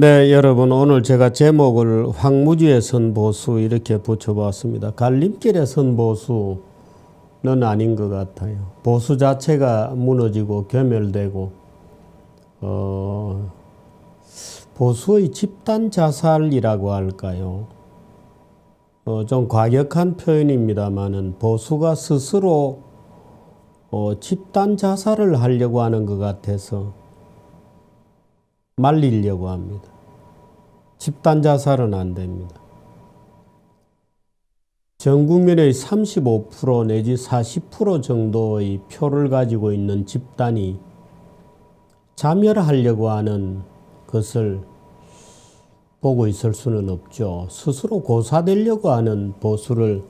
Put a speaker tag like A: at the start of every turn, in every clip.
A: 네, 여러분 오늘 제가 제목을 황무지의 선보수 이렇게 붙여봤습니다. 갈림길의 선보수는 아닌 것 같아요. 보수 자체가 무너지고 괴멸되고 보수의 집단 자살이라고 할까요? 좀 과격한 표현입니다만은 보수가 스스로 집단 자살을 하려고 하는 것 같아서 말리려고 합니다. 집단 자살은 안 됩니다. 전 국민의 35% 내지 40% 정도의 표를 가지고 있는 집단이 자멸하려고 하는 것을 보고 있을 수는 없죠. 스스로 고사되려고 하는 보수를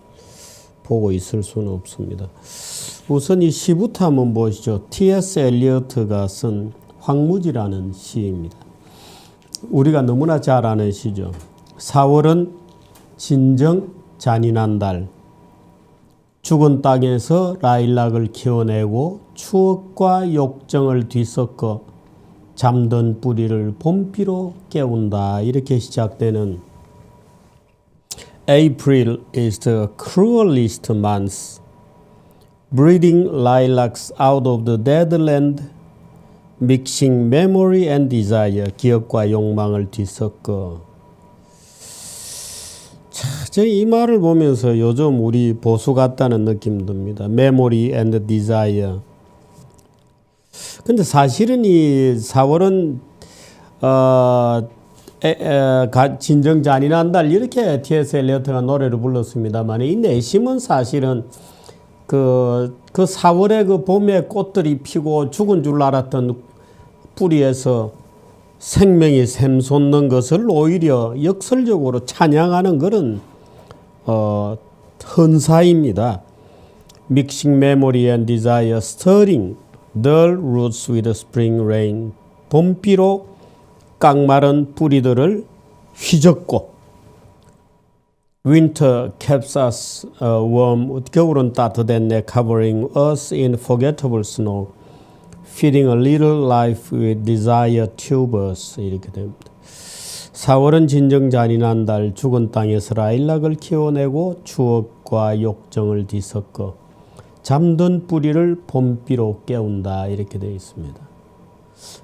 A: 보고 있을 수는 없습니다. 우선 이 시부터 한번 보시죠. T.S. 엘리어트가 쓴 황무지라는 시입니다. 우리가 너무나 잘 아는 시죠. 4월은 진정 잔인한 달. 죽은 땅에서 라일락을 키워내고 추억과 욕정을 뒤섞어 잠든 뿌리를 봄비로 깨운다. 이렇게 시작되는 April is the cruelest month. Breeding lilacs out of the dead land. Mixing memory and desire, 기억과 욕망을 뒤섞어. 자, 이 말을 보면서 요즘 우리 보수 같다는 느낌 듭니다. Memory and desire. 근데 사실은 이 4월은 진정 잔인한 달 이렇게 T.S. 엘리어트가 노래를 불렀습니다만 이 내심은 사실은 그 4월에 그 봄에 꽃들이 피고 죽은 줄 알았던 뿌리에서 생명이 샘솟는 것을 오히려 역설적으로 찬양하는 그런 헌사입니다. Mixing memory and desire, stirring dull roots with spring rain. 봄비로 깡마른 뿌리들을 휘젓고 Winter keeps us warm. 겨울은 따뜻했네. Covering us in forgettable snow. Feeding a little life with desire tubers. 이렇게 됩니다. 4월은 진정 잔인한 달. 죽은 땅에서 라일락을 키워내고 추억과 욕정을 뒤섞어 잠든 뿌리를 봄비로 깨운다. 이렇게 되어 있습니다.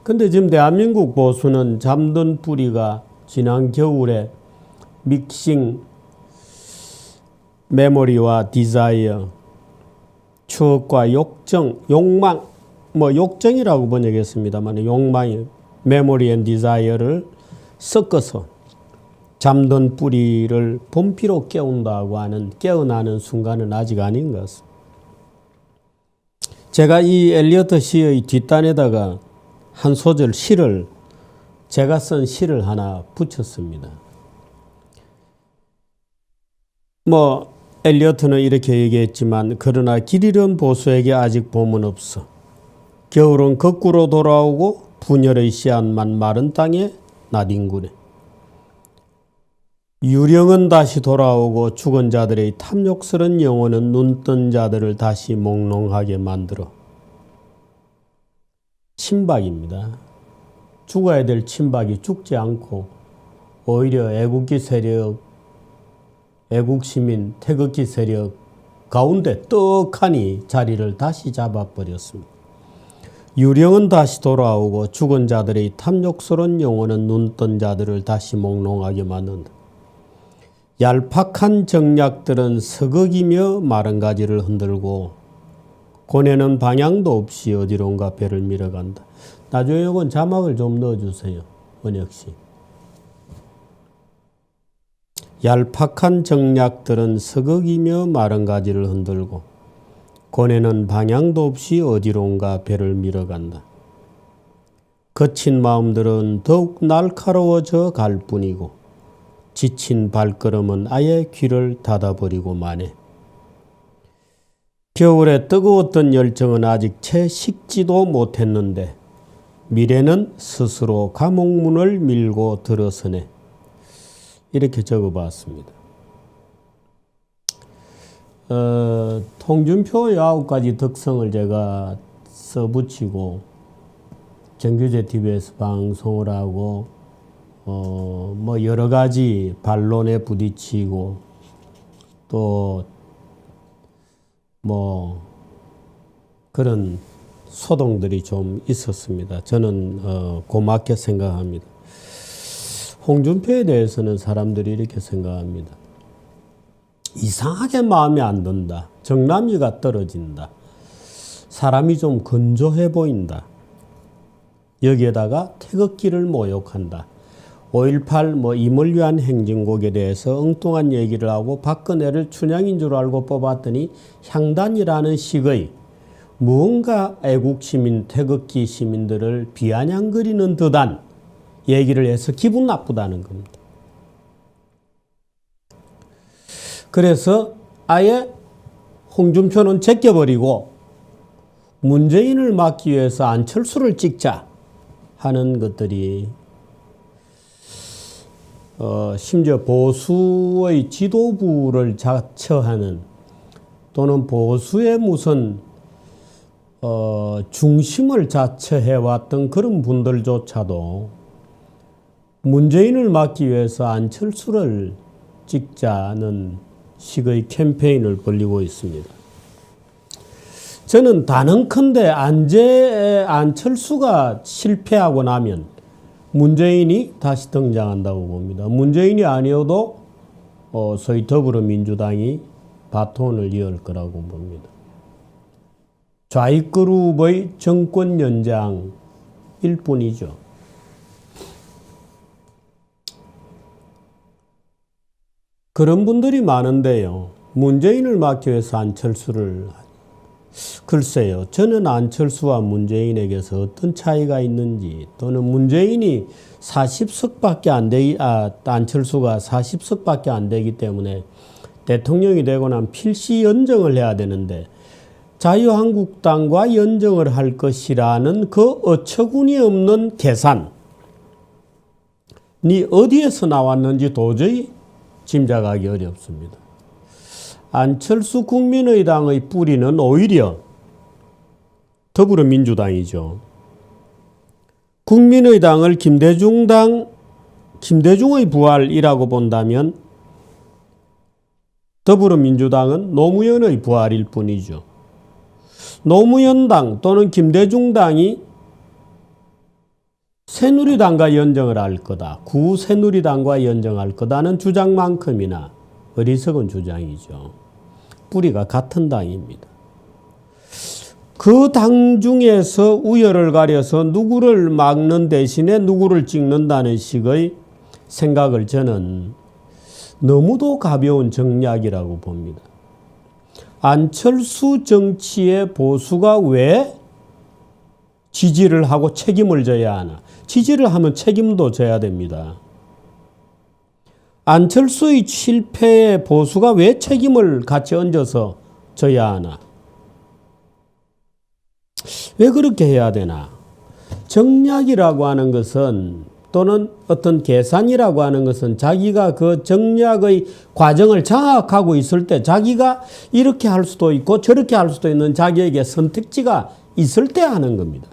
A: 근데 지금 대한민국 보수는 잠든 뿌리가 지난 겨울에 믹싱 메모리와 디자이어, 추억과 욕정, 욕망, 욕정이라고 번역했습니다만 욕망이 메모리 앤 디자이어를 섞어서 잠든 뿌리를 봄비로 깨운다고 하는 깨어나는 순간은 아직 아닌 것 같습니다. 제가 이 엘리어트 시의 뒷단에다가 한 소절 시를 제가 쓴 시를 하나 붙였습니다. 엘리어트는 이렇게 얘기했지만 그러나 길 잃은 보수에게 아직 봄은 없어. 겨울은 거꾸로 돌아오고 분열의 씨앗만 마른 땅에 나뒹구네. 유령은 다시 돌아오고 죽은 자들의 탐욕스런 영혼은 눈뜬 자들을 다시 몽롱하게 만들어. 친박입니다. 죽어야 될 친박이 죽지 않고 오히려 애국기 세력, 애국시민, 태극기 세력 가운데 떡하니 자리를 다시 잡아버렸습니다. 유령은 다시 돌아오고 죽은 자들의 탐욕스러운 영혼은 눈뜬 자들을 다시 몽롱하게 만든다. 얄팍한 정략들은 서걱이며 마른 가지를 흔들고 고뇌는 방향도 없이 어디론가 배를 밀어간다. 나중에 이건 자막을 좀 넣어주세요. 원혁씨. 얄팍한 정략들은 서걱이며 마른 가지를 흔들고 고뇌는 방향도 없이 어디론가 배를 밀어간다. 거친 마음들은 더욱 날카로워져 갈 뿐이고 지친 발걸음은 아예 귀를 닫아버리고 마네. 겨울에 뜨거웠던 열정은 아직 채 식지도 못했는데 미래는 스스로 감옥문을 밀고 들어서네. 이렇게 적어봤습니다. 통준표의 9가지 덕성을 제가 써붙이고 정규제 TV에서 방송을 하고 뭐 여러 가지 반론에 부딪히고 또 뭐 그런 소동들이 좀 있었습니다. 저는 고맙게 생각합니다. 홍준표에 대해서는 사람들이 이렇게 생각합니다. 이상하게 마음에 안 든다. 정남이가 떨어진다. 사람이 좀 건조해 보인다. 여기에다가 태극기를 모욕한다. 5.18 뭐 임을 위한 행진곡에 대해서 엉뚱한 얘기를 하고 박근혜를 춘향인 줄 알고 뽑았더니 향단이라는 식의 무언가 애국 시민, 태극기 시민들을 비아냥거리는 듯한 얘기를 해서 기분 나쁘다는 겁니다. 그래서 아예 홍준표는 제껴버리고 문재인을 막기 위해서 안철수를 찍자 하는 것들이 심지어 보수의 지도부를 자처하는 또는 보수의 무슨 중심을 자처해왔던 그런 분들조차도 문재인을 막기 위해서 안철수를 찍자는 식의 캠페인을 벌이고 있습니다. 저는 단언컨대 안철수가 실패하고 나면 문재인이 다시 등장한다고 봅니다. 문재인이 아니어도 소위 더불어민주당이 바톤을 이을 거라고 봅니다. 좌익그룹의 정권 연장일 뿐이죠. 그런 분들이 많은데요. 문재인을 막기 위해서 안철수를 글쎄요. 저는 안철수와 문재인에게서 어떤 차이가 있는지 또는 문재인이 40석밖에 안 되기 안철수가 40석밖에 안 되기 때문에 대통령이 되고 나면 필시 연정을 해야 되는데 자유한국당과 연정을 할 것이라는 그 어처구니 없는 계산이 어디에서 나왔는지 도저히 짐작하기 어렵습니다. 안철수 국민의당의 뿌리는 오히려 더불어민주당이죠. 국민의당을 김대중의 부활이라고 본다면 더불어민주당은 노무현의 부활일 뿐이죠. 노무현당 또는 김대중당이 새누리당과 연정을 할 거다. 구새누리당과 연정할 거다는 주장만큼이나 어리석은 주장이죠. 뿌리가 같은 당입니다. 그 당 중에서 우열을 가려서 누구를 막는 대신에 누구를 찍는다는 식의 생각을 저는 너무도 가벼운 정략이라고 봅니다. 안철수 정치의 보수가 왜 지지를 하고 책임을 져야 하나? 지지를 하면 책임도 져야 됩니다. 안철수의 실패에 보수가 왜 책임을 같이 얹어서 져야 하나? 왜 그렇게 해야 되나? 정략이라고 하는 것은 또는 어떤 계산이라고 하는 것은 자기가 그 정략의 과정을 장악하고 있을 때 자기가 이렇게 할 수도 있고 저렇게 할 수도 있는 자기에게 선택지가 있을 때 하는 겁니다.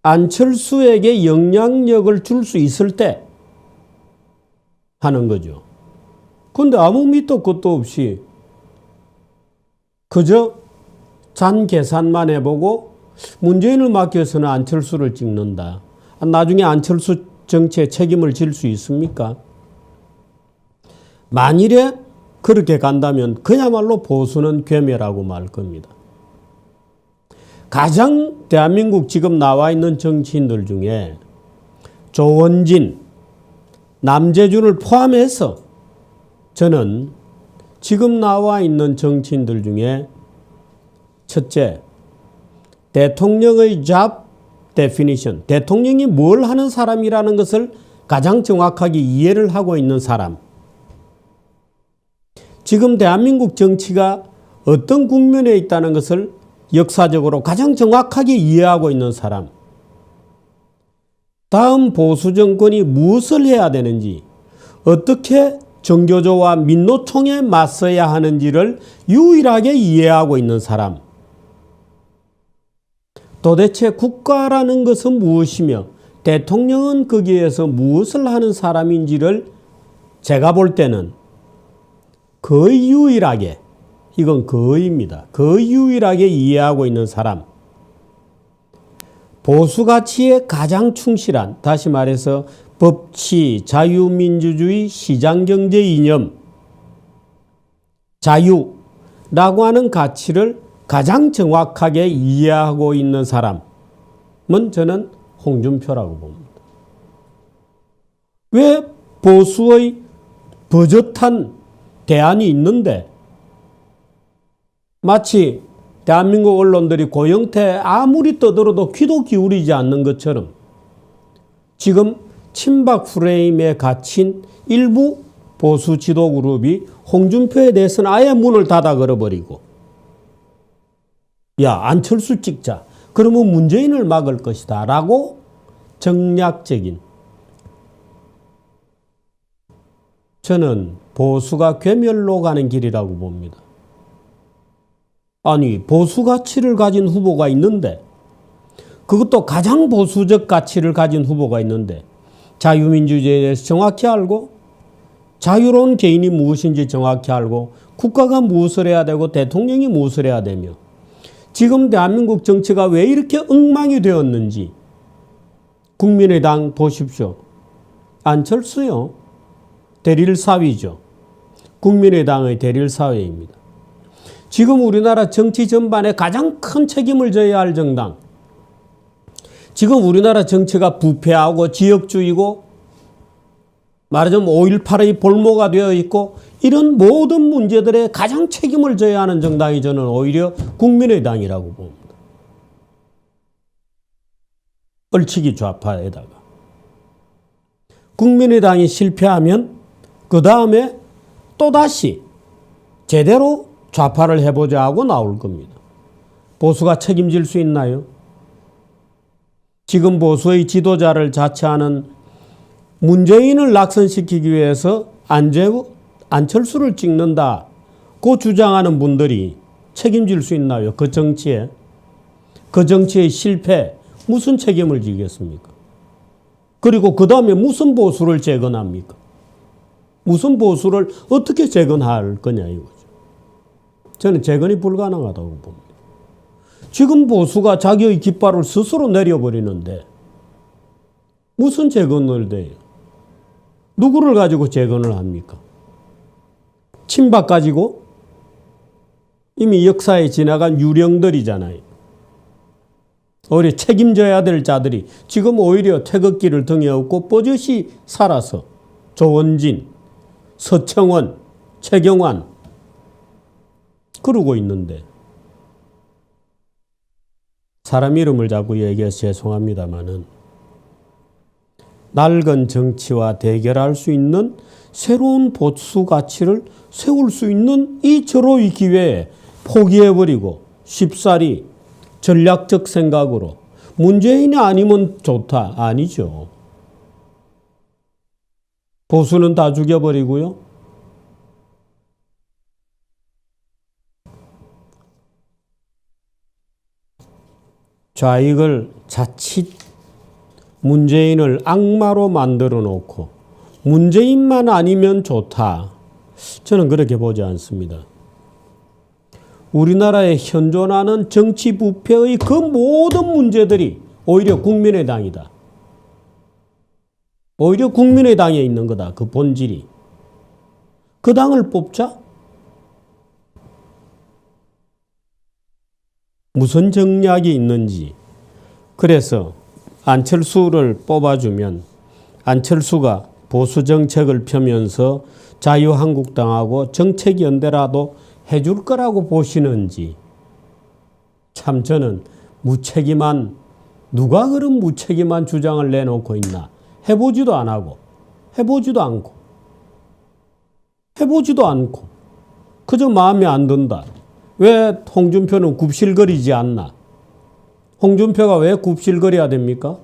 A: 안철수에게 영향력을 줄 수 있을 때 하는 거죠. 그런데 아무 밑도 끝도 없이 그저 잔 계산만 해보고 문재인을 막기 위해서는 안철수를 찍는다. 나중에 안철수 정치에 책임을 질 수 있습니까? 만일에 그렇게 간다면 그야말로 보수는 괴멸하고 말 겁니다. 가장 대한민국 지금 나와 있는 정치인들 중에 조원진, 남재준을 포함해서 저는 지금 나와 있는 정치인들 중에 첫째, 대통령의 job definition, 대통령이 뭘 하는 사람이라는 것을 가장 정확하게 이해를 하고 있는 사람. 지금 대한민국 정치가 어떤 국면에 있다는 것을 역사적으로 가장 정확하게 이해하고 있는 사람. 다음 보수 정권이 무엇을 해야 되는지, 어떻게 정교조와 민노총에 맞서야 하는지를 유일하게 이해하고 있는 사람. 도대체 국가라는 것은 무엇이며 대통령은 거기에서 무엇을 하는 사람인지를 제가 볼 때는 거의 유일하게, 이건 거의입니다. 거의 유일하게 이해하고 있는 사람. 보수가치에 가장 충실한, 다시 말해서 법치, 자유민주주의, 시장경제 이념, 자유라고 하는 가치를 가장 정확하게 이해하고 있는 사람은 저는 홍준표라고 봅니다. 왜 보수의 버젓한 대안이 있는데 마치 대한민국 언론들이 고영태 아무리 떠들어도 귀도 기울이지 않는 것처럼 지금 친박 프레임에 갇힌 일부 보수 지도 그룹이 홍준표에 대해서는 아예 문을 닫아 걸어버리고, 야, 안철수 찍자. 그러면 문재인을 막을 것이다. 라고 정략적인, 저는 보수가 괴멸로 가는 길이라고 봅니다. 아니, 보수 가치를 가진 후보가 있는데, 그것도 가장 보수적 가치를 가진 후보가 있는데, 자유민주주의에 대해서 정확히 알고, 자유로운 개인이 무엇인지 정확히 알고, 국가가 무엇을 해야 되고, 대통령이 무엇을 해야 되며, 지금 대한민국 정치가 왜 이렇게 엉망이 되었는지, 국민의당 보십시오. 안철수요. 대릴사위죠. 국민의당의 대릴사위입니다. 지금 우리나라 정치 전반에 가장 큰 책임을 져야 할 정당. 지금 우리나라 정치가 부패하고 지역주의고 말하자면 5.18의 볼모가 되어 있고 이런 모든 문제들에 가장 책임을 져야 하는 정당이 저는 오히려 국민의당이라고 봅니다. 얼치기 좌파에다가. 국민의당이 실패하면 그 다음에 또다시 제대로 좌파를 해보자 하고 나올 겁니다. 보수가 책임질 수 있나요? 지금 보수의 지도자를 자처하는 문재인을 낙선시키기 위해서 안철수를 찍는다고 주장하는 분들이 책임질 수 있나요? 그 정치에. 그 정치의 실패 무슨 책임을 지겠습니까? 그리고 그 다음에 무슨 보수를 재건합니까? 무슨 보수를 어떻게 재건할 거냐 이거죠. 저는 재건이 불가능하다고 봅니다. 지금 보수가 자기의 깃발을 스스로 내려버리는데 무슨 재건을 돼요? 누구를 가지고 재건을 합니까? 친박 가지고? 이미 역사에 지나간 유령들이잖아요. 오히려 책임져야 될 자들이 지금 오히려 태극기를 등에 업고 뽀젓이 살아서 조원진, 서청원, 최경환 그러고 있는데 사람 이름을 자꾸 얘기해서 죄송합니다마는 낡은 정치와 대결할 수 있는 새로운 보수 가치를 세울 수 있는 이 절호의 기회에 포기해버리고 쉽사리 전략적 생각으로 문재인이 아니면 좋다. 아니죠. 보수는 다 죽여버리고요. 좌익을 자칫 문재인을 악마로 만들어 놓고 문재인만 아니면 좋다. 저는 그렇게 보지 않습니다. 우리나라에 현존하는 정치 부패의 그 모든 문제들이 오히려 국민의당이다. 오히려 국민의당에 있는 거다. 그 본질이. 그 당을 뽑자? 무슨 정략이 있는지. 그래서 안철수를 뽑아주면 안철수가 보수 정책을 펴면서 자유한국당하고 정책연대라도 해줄 거라고 보시는지. 참 저는 무책임한, 누가 그런 무책임한 주장을 내놓고 있나. 해보지도 안 하고, 해보지도 않고, 그저 마음에 안 든다. 왜 홍준표는 굽실거리지 않나? 홍준표가 왜 굽실거려야 됩니까?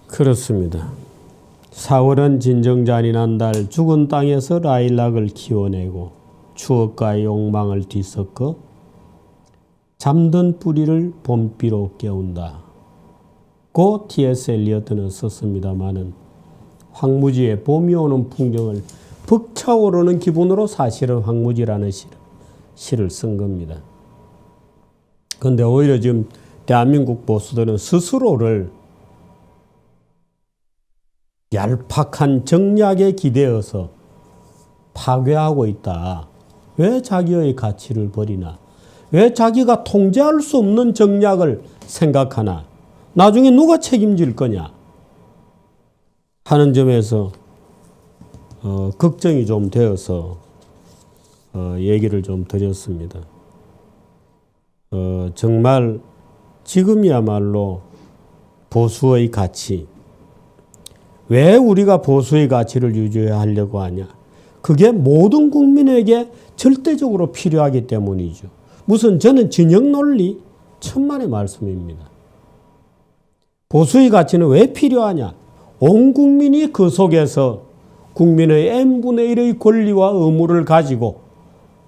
A: 그렇습니다. 4월은 진정잔인한 달, 죽은 땅에서 라일락을 키워내고 추억과의 욕망을 뒤섞어 잠든 뿌리를 봄비로 깨운다. 고 T.S. 엘리어트는 썼습니다마는 황무지에 봄이 오는 풍경을 벅차오르는 기분으로 사실은 황무지라는 시를 쓴 겁니다. 그런데 오히려 지금 대한민국 보수들은 스스로를 얄팍한 정략에 기대어서 파괴하고 있다. 왜 자기의 가치를 버리나? 왜 자기가 통제할 수 없는 정략을 생각하나? 나중에 누가 책임질 거냐? 하는 점에서 걱정이 좀 되어서 얘기를 좀 드렸습니다. 정말 지금이야말로 보수의 가치, 왜 우리가 보수의 가치를 유지하려고 하냐? 그게 모든 국민에게 절대적으로 필요하기 때문이죠. 무슨 저는 진영 논리? 천만의 말씀입니다. 보수의 가치는 왜 필요하냐? 온 국민이 그 속에서 국민의 n분의 1의 권리와 의무를 가지고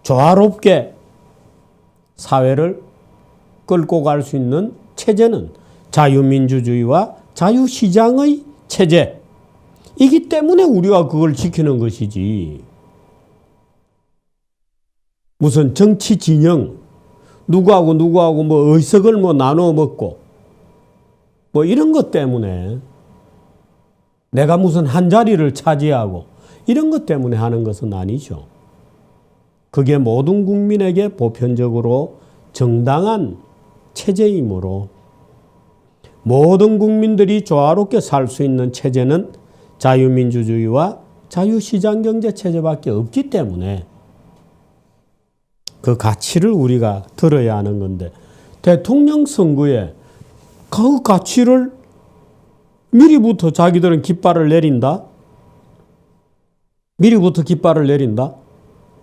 A: 조화롭게 사회를 끌고 갈 수 있는 체제는 자유민주주의와 자유시장의 체제이기 때문에 우리가 그걸 지키는 것이지. 무슨 정치 진영, 누구하고 뭐 의석을 뭐 나눠 먹고 뭐 이런 것 때문에 내가 무슨 한 자리를 차지하고 이런 것 때문에 하는 것은 아니죠. 그게 모든 국민에게 보편적으로 정당한 체제이므로 모든 국민들이 조화롭게 살 수 있는 체제는 자유민주주의와 자유시장경제 체제밖에 없기 때문에 그 가치를 우리가 들어야 하는 건데 대통령 선거에 그 가치를 미리부터 자기들은 깃발을 내린다? 미리부터 깃발을 내린다?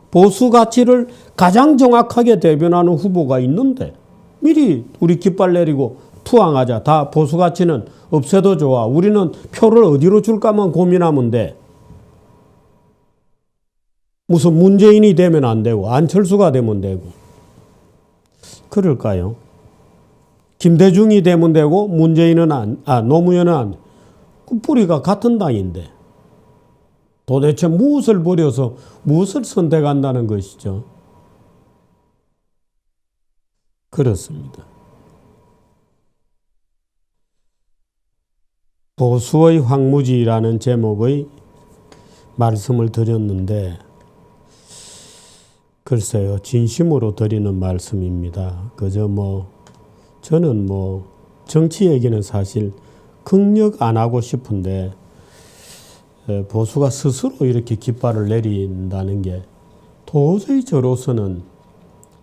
A: 보수 가치를 가장 정확하게 대변하는 후보가 있는데 미리 우리 깃발 내리고 투항하자. 다 보수 가치는 없애도 좋아. 우리는 표를 어디로 줄까만 고민하면 돼. 무슨 문재인이 되면 안 되고 안철수가 되면 되고 그럴까요? 김대중이 되면 되고 문재인은 노무현은 안 돼. 그 뿌리가 같은 당인데 도대체 무엇을 버려서 무엇을 선택한다는 것이죠. 그렇습니다. 보수의 황무지라는 제목의 말씀을 드렸는데 글쎄요, 진심으로 드리는 말씀입니다. 그저 저는 정치 얘기는 사실 극력 안 하고 싶은데 보수가 스스로 이렇게 깃발을 내린다는 게 도저히 저로서는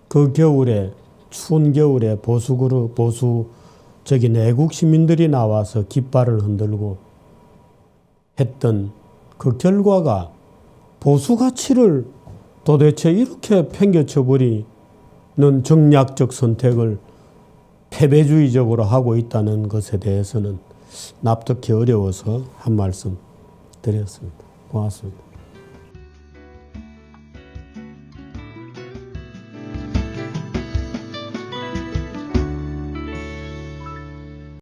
A: 그 겨울에 추운 겨울에 보수적인 애국 시민들이 나와서 깃발을 흔들고 했던 그 결과가 보수 가치를 도대체 이렇게 팽개쳐 버리는 정략적 선택을 패배주의적으로 하고 있다는 것에 대해서는 납득이 어려워서 한 말씀 드렸습니다. 고맙습니다.